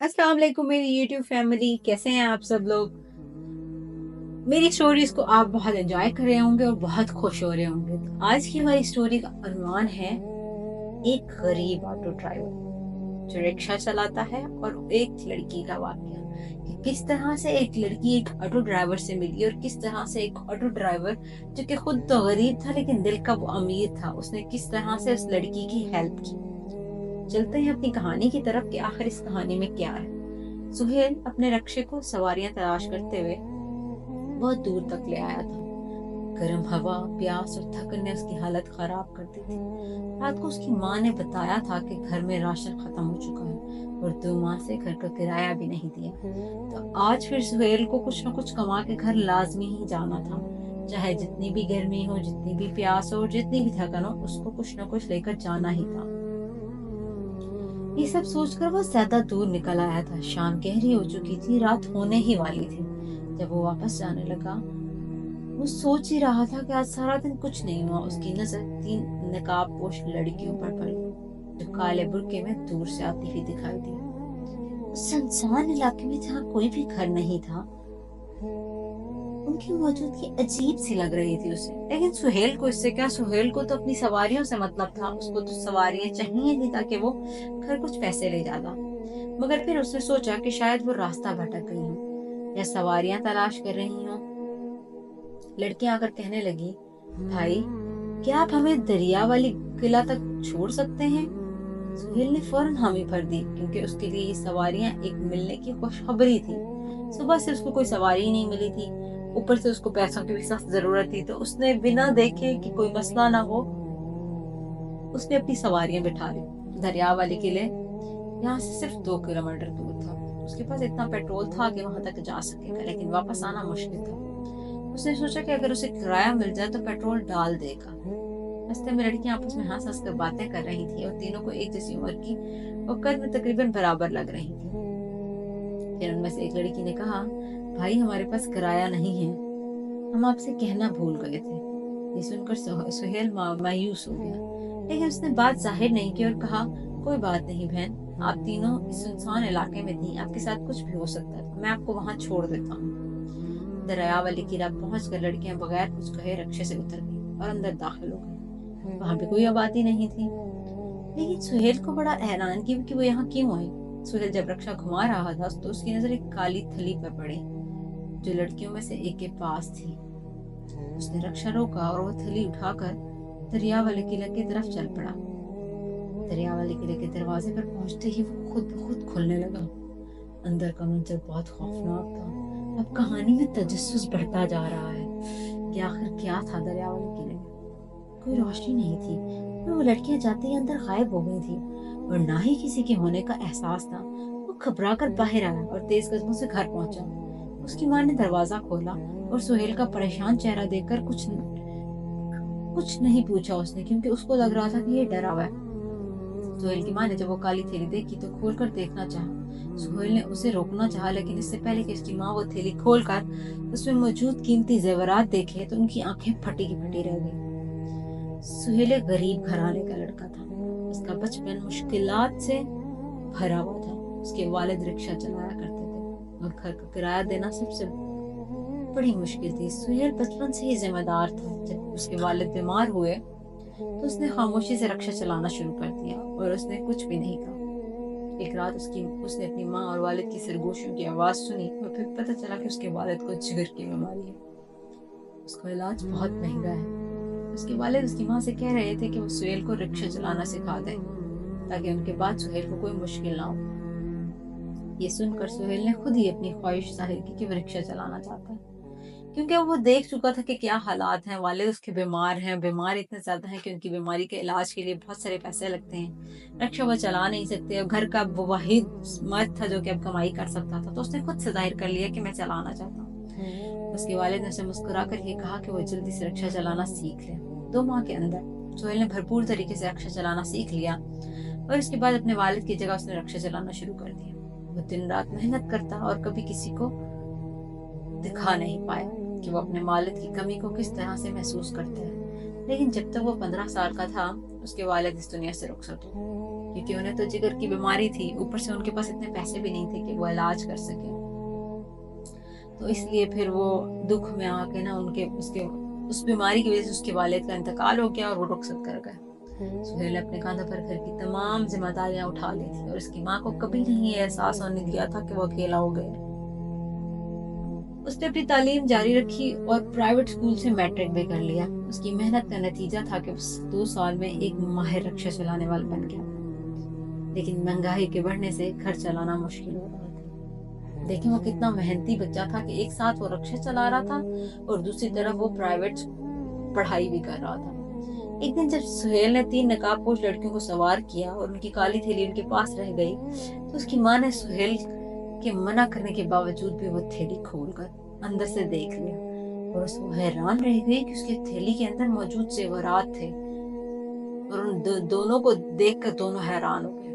अस्सलाम वालेकुम मेरी यूट्यूब फैमिली, कैसे हैं आप सब लोग। मेरी स्टोरीज को आप बहुत एंजॉय कर रहे होंगे और बहुत खुश हो रहे होंगे। तो आज की हमारी स्टोरी का उन्वान है एक गरीब ऑटो ड्राइवर जो रिक्शा चलाता है और एक लड़की का वाकया कि किस तरह से एक लड़की एक ऑटो ड्राइवर से मिली और किस तरह से एक ऑटो ड्राइवर जो कि खुद तो गरीब था लेकिन दिल का वो अमीर था, उसने किस तरह से उस लड़की की हेल्प की। चलते हैं अपनी कहानी की तरफ कि आखिर इस कहानी में क्या है। सुहेल अपने रक्शे को सवारियां तलाश करते हुए बहुत दूर तक ले आया था। गर्म हवा, प्यास और थकन ने उसकी हालत खराब कर दी थी। रात को उसकी माँ ने बताया था कि घर में राशन खत्म हो चुका है और 2 माह से घर का किराया भी नहीं दिया। तो आज फिर सुहेल को कुछ न कुछ कमा के घर लाजमी ही जाना था, चाहे जितनी भी गर्मी हो, जितनी भी प्यास हो और जितनी भी थकन हो, उसको कुछ न कुछ लेकर जाना ही था। ये सब सोचकर वो ज्यादा दूर निकल आया था। शाम गहरी हो चुकी थी, रात होने ही वाली थी। जब वो वापस जाने लगा, वो सोच ही रहा था कि आज सारा दिन कुछ नहीं हुआ। उसकी नजर 3 नकाबपोश लड़कियों पर पड़ी जो काले बुर्के में दूर से आती हुई दिखाई दी। उस सुनसान इलाके में जहाँ कोई भी घर नहीं था, उनकी मौजूदगी अजीब सी लग रही थी उसे। लेकिन सुहेल को इससे क्या, सुहेल को तो अपनी सवारियों से मतलब था। उसको तो सवारियां चाहिए थी ताकि वो घर कुछ पैसे ले जाता। मगर फिर उसने सोचा कि शायद वो रास्ता भटक गई हो या सवारियां तलाश कर रही हो। लड़कियां आकर कहने लगी, भाई क्या आप हमें दरिया वाली किला तक छोड़ सकते हैं। सुहेल ने फौरन हामी भर दी क्योंकि उसके लिए ये सवारियां एक मिलने की खुशखबरी थी। सुबह से उसको कोई सवारी नहीं मिली थी, ऊपर से उसको पैसों की भी सख्त जरूरत थी। तो उसने बिना देखे कि कोई मसला ना हो, उसने अपनी सवारियां बिठा ली। दरिया वाले किले यहाँ से सिर्फ 2 किलोमीटर दूर था। उसके पास इतना पेट्रोल था कि वहां तक जा सकेगा, लेकिन वापस आना मुश्किल था। उसने सोचा कि अगर उसे किराया मिल जाए तो पेट्रोल डाल देगा। रास्ते में लड़कियां आपस में हंस हंस कर बातें कर रही थी और तीनों को एक जैसी उम्र की और कद में तकरीबन बराबर लग रही थी। फिर उनमें से एक लड़की ने कहा, भाई हमारे पास किराया नहीं है, हम आपसे कहना भूल गए थे। ये सुनकर सुहेल मायूस हो गया, लेकिन उसने बात जाहिर नहीं की और कहा, कोई बात नहीं बहन, आप तीनों इस सुनसान इलाके में थी, आपके साथ कुछ भी हो सकता है, मैं आपको वहां छोड़ देता हूँ। दरिया वाली किला पहुंचकर लड़कियां बगैर कुछ कहे रक्शे से उतर गई और अंदर दाखिल हो गई। वहां भी कोई आबादी नहीं थी, लेकिन सुहेल को बड़ा हैरान की कि वो यहाँ क्यों आई। सुहेल जब रक्षा घुमा रहा था तो उसकी नजर एक काली थली पर पड़ी जो लड़कियों में से एक के पास थी। उसने रक्षा रोका और वो थैली उठाकर दरिया वाले किले की तरफ चल पड़ा। दरिया वाले किले के दरवाजे पर पहुंचते ही वो खुद ब खुद खुलने लगा। अंदर का मंजर बहुत खौफनाक था। अब कहानी में तजस्सुस बढ़ता जा रहा है कि आखिर क्या था दरिया वाले किले में। कोई रोशनी नहीं थी और वो लड़कियां जाते ही अंदर गायब हो गई थी और ना ही किसी के होने का एहसास था। वो घबरा कर बाहर आया और तेज कदमों से घर पहुंचा। उसकी माँ ने दरवाजा खोला और सुहेल का परेशान चेहरा देखकर कुछ नहीं पूछा उसने, क्योंकि उसको लग रहा था कि ये डरा हुआ है। सुहेल की माँ ने जब वो काली थैली देखी तो खोलकर देखना चाहा। सुहेल ने उसे रोकना चाहा, लेकिन इससे पहले कि उसकी माँ वो थैली खोलकर उसमें मौजूद कीमती जेवरात देखे तो उनकी आंखें फटी की फटी रह गई। सुहेल एक गरीब घराने का लड़का था। उसका बचपन मुश्किलात से भरा हुआ था। उसके वालिद रिक्शा चलाया करते थे और घर का किराया देना सबसे बड़ी मुश्किल थी। सुहेल बचपन से ही जिम्मेदार था। जब उसके वालिद बीमार हुए तो उसने खामोशी से रक्षा चलाना शुरू कर दिया और उसने कुछ भी नहीं कहा। एक रात उसने अपनी माँ और वालिद की सरगोशियों की आवाज सुनी और फिर पता चला कि उसके वालिद को जिगर की बीमारी है। उसका इलाज बहुत महंगा है। उसके वालिद उसकी माँ से कह रहे थे कि वो सुहेल को रिक्शा चलाना सिखा दे ताकि उनके बाद सुहेल को कोई मुश्किल ना हो। ये सुनकर सुहेल ने खुद ही अपनी ख्वाहिश जाहिर की कि वो रिक्शा चलाना चाहता है, क्योंकि वो देख चुका था कि क्या हालात हैं। वालिद उसके बीमार हैं, बीमार इतने ज्यादा हैं कि उनकी बीमारी के इलाज के लिए बहुत सारे पैसे लगते हैं। रिक्शा वो चला नहीं सकते और घर का वो वाहिद मर्द था जो कि अब कमाई कर सकता था। तो उसने खुद से जाहिर कर लिया कि मैं चलाना चाहता हूँ। उसके वालिद ने उसे मुस्कुरा कर ये कहा कि वो जल्दी से रिक्शा चलाना सीख ले। 2 माह के अंदर सुहेल ने भरपूर तरीके से रिक्शा चलाना सीख लिया और उसके बाद अपने वालिद की जगह उसने रिक्शा चलाना शुरू कर दिया। वो दिन रात मेहनत करता और कभी किसी को दिखा नहीं पाया कि वो अपने वालिद की कमी को किस तरह से महसूस करते हैं। लेकिन जब तक वो 15 साल का था उसके वालिद इस दुनिया से रुखसत हो क्योंकि उन्हें तो जिगर की बीमारी थी, ऊपर से उनके पास इतने पैसे भी नहीं थे कि वो इलाज कर सके। तो इसलिए फिर वो दुख में आके ना उस बीमारी की वजह से उसके वालिद का इंतकाल हो गया और वो रुखसत कर गए। सुहेल ने अपने कांधों पर घर की तमाम जिम्मेदारियां उठा ली थी और उसकी माँ को कभी नहीं एहसास होने दिया था कि वो अकेला हो गया। उसने अपनी तालीम जारी रखी और प्राइवेट स्कूल से मैट्रिक भी कर लिया। उसकी मेहनत का नतीजा था कि 2 साल में एक माहिर रिक्शा चलाने वाला बन गया। लेकिन महंगाई के बढ़ने से घर चलाना मुश्किल हो रहा था। देखिए वो कितना मेहनती बच्चा था कि एक साथ वो रिक्शा चला रहा था और दूसरी तरफ वो प्राइवेट पढ़ाई भी कर रहा था। एक दिन जब सुहेल ने 3 नकाबपोश लड़कियों को सवार किया और उनकी काली थैली उनके पास रह गई, तो उसकी माँ ने सुहेल के मना करने के बावजूद भी वो थैली खोलकर अंदर से देख लिया और उसको हैरान रह गई कि उसकी थैली के अंदर मौजूद जेवरात थे और उन दोनों को देखकर दोनों हैरान हो गए।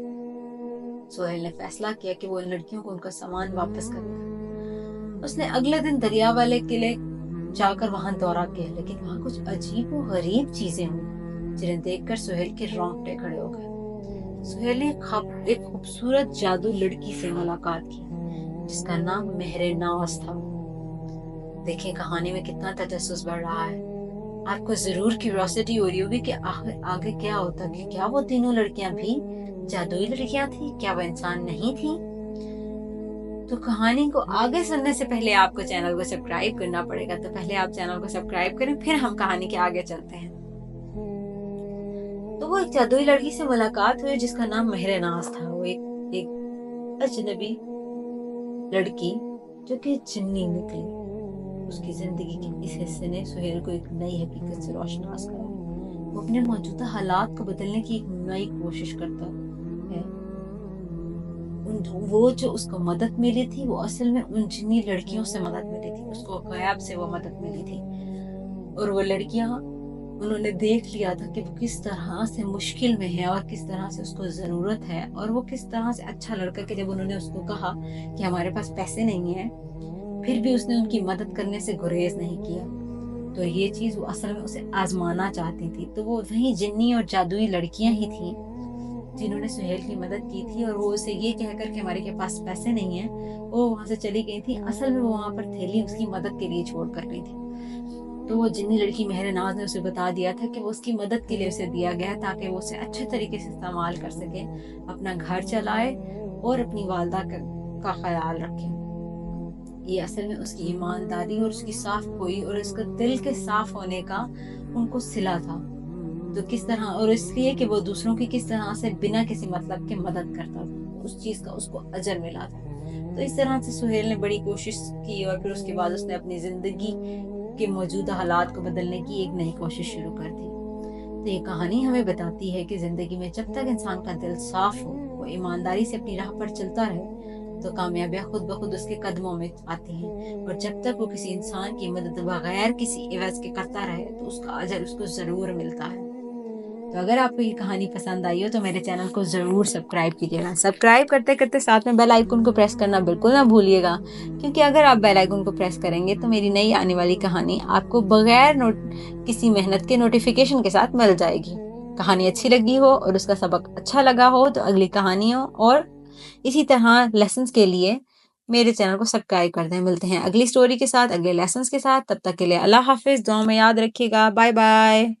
सुहेल ने फैसला किया कि वो इन लड़कियों को उनका सामान वापस करेगा। उसने अगले दिन दरिया वाले किले जाकर वहां दौरा किया, लेकिन वहां कुछ अजीब और गरीब चीजें हुई जिन्हें देखकर सुहेल के रोंगटे खड़े हो गए। सुहेल ने एक खूबसूरत जादू लड़की से मुलाकात की जिसका नाम मेहरे नाज था। देखिए कहानी में कितना तजस्सुस बढ़ रहा है। आपको जरूर क्यूरियोसिटी हो रही होगी कि आगे क्या होता, कि क्या वो तीनों लड़कियां भी जादुई लड़कियां थी, क्या वो इंसान नहीं थी। तो कहानी को आगे सुनने से पहले आपको चैनल को सब्सक्राइब करना पड़ेगा, तो पहले आप चैनल को सब्सक्राइब करें, फिर हम कहानी के आगे चलते हैं। तो वो एक जादुई लड़की से मुलाकात हुई जिसका नाम मेहरे नाज था। वो एक अजनबी लड़की जो कि जिन्नी निकली। उसकी जिंदगी के इस हिस्से ने सुहेल को एक नई हकीकत से रोशनास करा। वो अपने मौजूदा हालात को बदलने की एक नई कोशिश करता है। वो जो उसको मदद मिली थी वो असल में उन जिन्नी लड़कियों से मदद मिली थी, उसको गैब से वो मदद मिली थी। और वो लड़कियां उन्होंने देख लिया था कि वो किस तरह से मुश्किल में है और किस तरह से उसको जरूरत है, और वो किस तरह से अच्छा लड़का कि जब उन्होंने उसको कहा कि हमारे पास पैसे नहीं है, फिर भी उसने उनकी मदद करने से गुरेज नहीं किया। तो ये चीज वो असल में उसे आजमाना चाहती थी। तो वो वही जिन्नी और जादुई लड़कियां ही थी जिन्होंने सुहेल की मदद की थी, और वो उसे ये कहकर कि हमारे के पास पैसे नहीं है वो वहां से चली गई थी। असल में वो वहां पर थैली उसकी मदद के लिए छोड़ कर गई थी। तो वो जिन्नी लड़की मेहरे नाज ने उसे बता दिया था कि वो उसकी मदद के लिए उसे दिया गया ताकि वो उसे अच्छे तरीके से इस्तेमाल कर सके, अपना घर चलाए और अपनी वालदा का ख्याल रखे। ये असल में उसकी ईमानदारी और उसकी साफ खोई और उसका दिल के साफ होने का उनको सिला था। तो किस तरह, और इसलिए कि वो दूसरों की किस तरह से बिना किसी मतलब के मदद करता था, उस चीज का उसको अजर मिला था। तो इस तरह से सुहेल ने बड़ी कोशिश की और फिर उसके बाद उसने अपनी जिंदगी के मौजूदा हालात को बदलने की एक नई कोशिश शुरू कर दी। तो ये कहानी हमें बताती है कि जिंदगी में जब तक इंसान का दिल साफ हो, वो ईमानदारी से अपनी राह पर चलता रहे, तो कामयाबियां खुद ब खुद उसके कदमों में आती हैं। और जब तक वो किसी इंसान की मदद बगैर किसी एवज के करता रहे तो उसका अजर उसको जरूर मिलता है। तो अगर आपको ये कहानी पसंद आई हो तो मेरे चैनल को जरूर सब्सक्राइब कीजिएगा। सब्सक्राइब करते करते साथ में बेल आइकन को प्रेस करना बिल्कुल ना भूलिएगा, क्योंकि अगर आप बेल आइकन को प्रेस करेंगे तो मेरी नई आने वाली कहानी आपको बगैर किसी मेहनत के नोटिफिकेशन के साथ मिल जाएगी। कहानी अच्छी लगी हो और उसका सबक अच्छा लगा हो तो अगली कहानियों और इसी तरह लेसन्स के लिए मेरे चैनल को सब्सक्राइब कर दें। मिलते हैं अगली स्टोरी के साथ, अगले लेसन्स के साथ। तब तक के लिए अल्लाह हाफिज, दुआ में याद रखिएगा। Bye bye.